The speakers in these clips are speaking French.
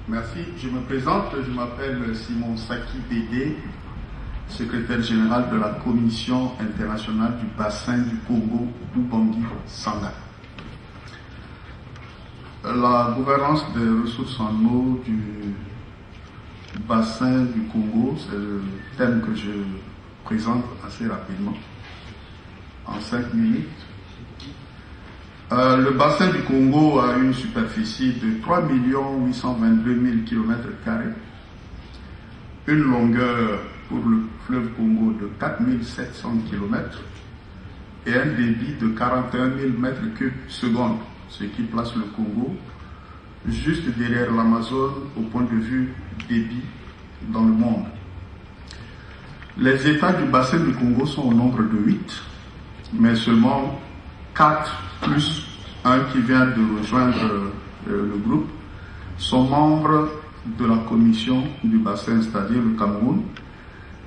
Merci. Je me présente, je m'appelle Simon Saki Dédé, secrétaire général de la Commission internationale du bassin du Congo, Ubangi-Sanga. La gouvernance des ressources en eau du bassin du Congo, c'est le thème que je présente assez rapidement, en 5 minutes. Le bassin du Congo a une superficie de 3 822 000 km², une longueur pour le fleuve Congo de 4 700 km et un débit de 41 000 m³/seconde, ce qui place le Congo juste derrière l'Amazone au point de vue débit dans le monde. Les États du bassin du Congo sont au nombre de 8, mais seulement 4 plus un qui vient de rejoindre le groupe sont membres de la commission du bassin, c'est-à-dire le Cameroun,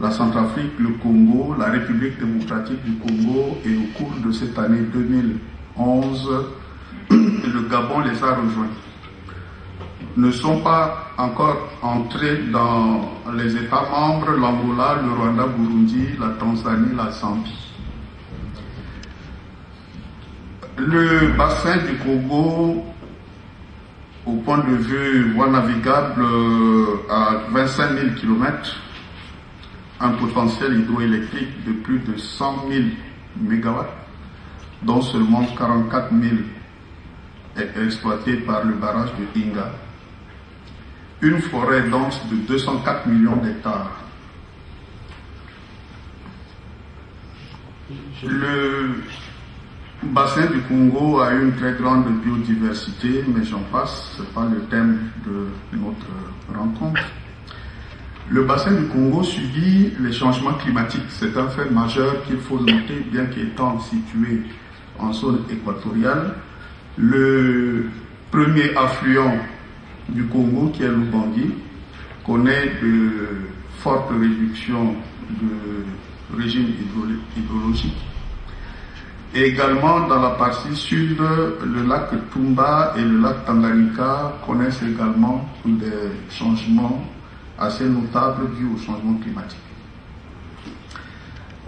la Centrafrique, le Congo, la République démocratique du Congo, et au cours de cette année 2011, le Gabon les a rejoints. Ne sont pas encore entrés dans les États membres l'Angola, le Rwanda, Burundi, la Tanzanie, la Zambie. Le bassin du Congo, au point de vue voie navigable, à 25 000 km, un potentiel hydroélectrique de plus de 100 000 MW, dont seulement 44 000 est exploité par le barrage de Inga. Une forêt dense de 204 millions d'hectares. Le bassin du Congo a une très grande biodiversité, mais j'en passe, ce n'est pas le thème de notre rencontre. Le bassin du Congo subit les changements climatiques. C'est un fait majeur qu'il faut noter, bien qu'étant situé en zone équatoriale. Le premier affluent du Congo, qui est l'Ubangi, connaît de fortes réductions de régime hydrologique. Et également dans la partie sud, le lac Tumba et le lac Tanganyika connaissent également des changements assez notables dus au changement climatique.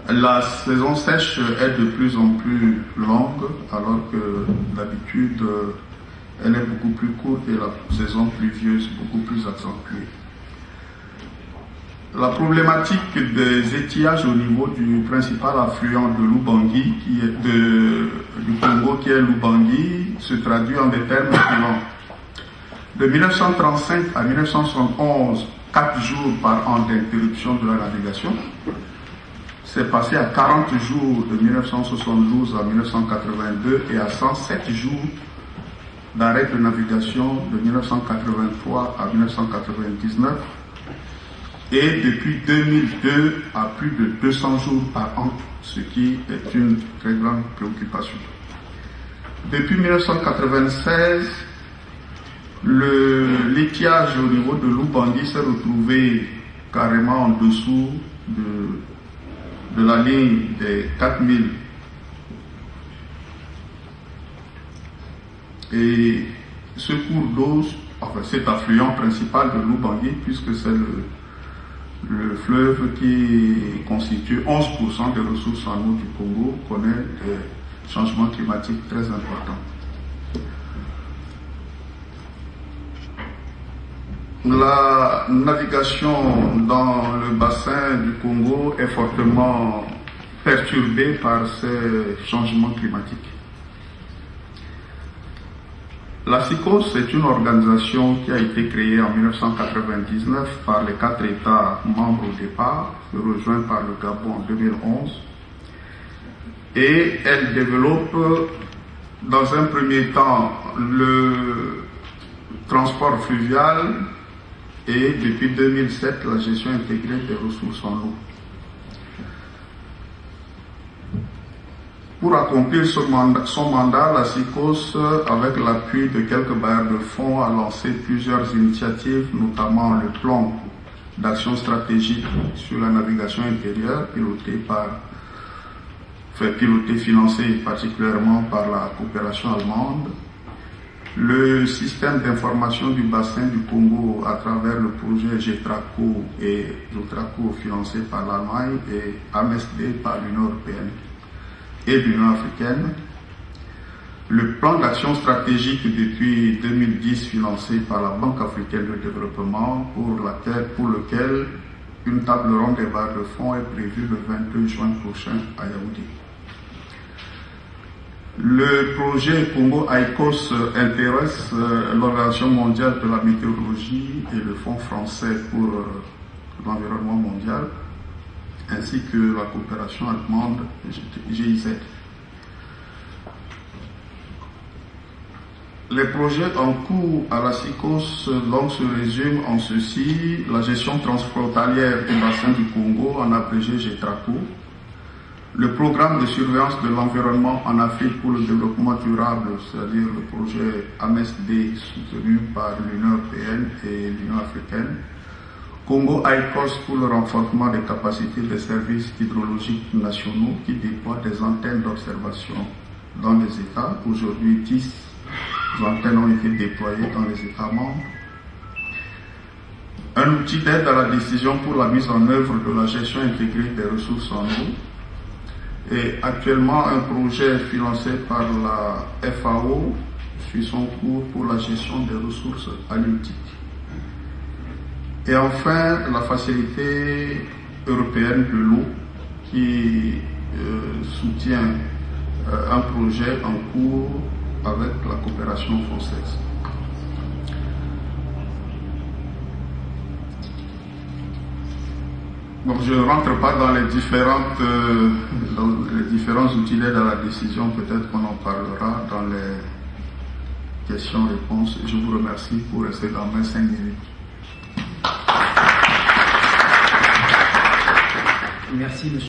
La saison sèche est de plus en plus longue, alors que d'habitude elle est beaucoup plus courte et la saison pluvieuse beaucoup plus accentuée. La problématique des étiages au niveau du principal affluent de l'Ubangi, du Congo, qui est l'Ubangi, se traduit en des termes suivants. De 1935 à 1971, 4 jours par an d'interruption de la navigation. C'est passé à 40 jours de 1972 à 1982 et à 107 jours d'arrêt de navigation de 1983 à 1999. Et depuis 2002 à plus de 200 jours par an, ce qui est une très grande préoccupation. Depuis 1996, l'étiage au niveau de l'Ubangi s'est retrouvé carrément en dessous de la ligne des 4000. Et ce cours d'eau, enfin cet affluent principal de l'Ubangi, puisque c'est le fleuve qui constitue 11% des ressources en eau du Congo, connaît des changements climatiques très importants. La navigation dans le bassin du Congo est fortement perturbée par ces changements climatiques. La SICOS est une organisation qui a été créée en 1999 par les 4 États membres au départ, rejoints par le Gabon en 2011. Et elle développe dans un premier temps le transport fluvial et depuis 2007 la gestion intégrée des ressources en eau. Pour accomplir son mandat, la SICOS, avec l'appui de quelques bailleurs de fonds, a lancé plusieurs initiatives, notamment le plan d'action stratégique sur la navigation intérieure, financé particulièrement par la coopération allemande, Le système d'information du bassin du Congo à travers le projet GETRACO et GETRACO financé par l'Allemagne et AMSD par l'Union européenne et l'Union africaine. Le plan d'action stratégique depuis 2010 financé par la Banque africaine de développement pour lequel une table ronde des barres de fonds est prévue le 22 juin prochain à Yaoundé. Le projet Congo ICOS intéresse l'Organisation mondiale de la météorologie et le Fonds français pour l'environnement mondial, ainsi que la coopération allemande GIZ. Les projets en cours à la SICOS donc se résument en ceci: la gestion transfrontalière du bassin du Congo, en abrégé GETRACO, le programme de surveillance de l'environnement en Afrique pour le développement durable, c'est-à-dire le projet AMSD soutenu par l'Union européenne et l'Union africaine, Congo ICOS pour le renforcement des capacités des services hydrologiques nationaux qui déploient des antennes d'observation dans les États. Aujourd'hui, 10 antennes ont été déployées dans les États membres. Un outil d'aide à la décision pour la mise en œuvre de la gestion intégrée des ressources en eau. Et actuellement, un projet financé par la FAO suit son cours pour la gestion des ressources halieutiques. Et enfin, la facilité européenne de l'eau qui soutient un projet en cours avec la coopération française. Bon, je ne rentre pas dans les différents outils d'aide à la décision, peut-être qu'on en parlera dans les questions-réponses. Je vous remercie pour rester dans mes 5 minutes. Merci, monsieur.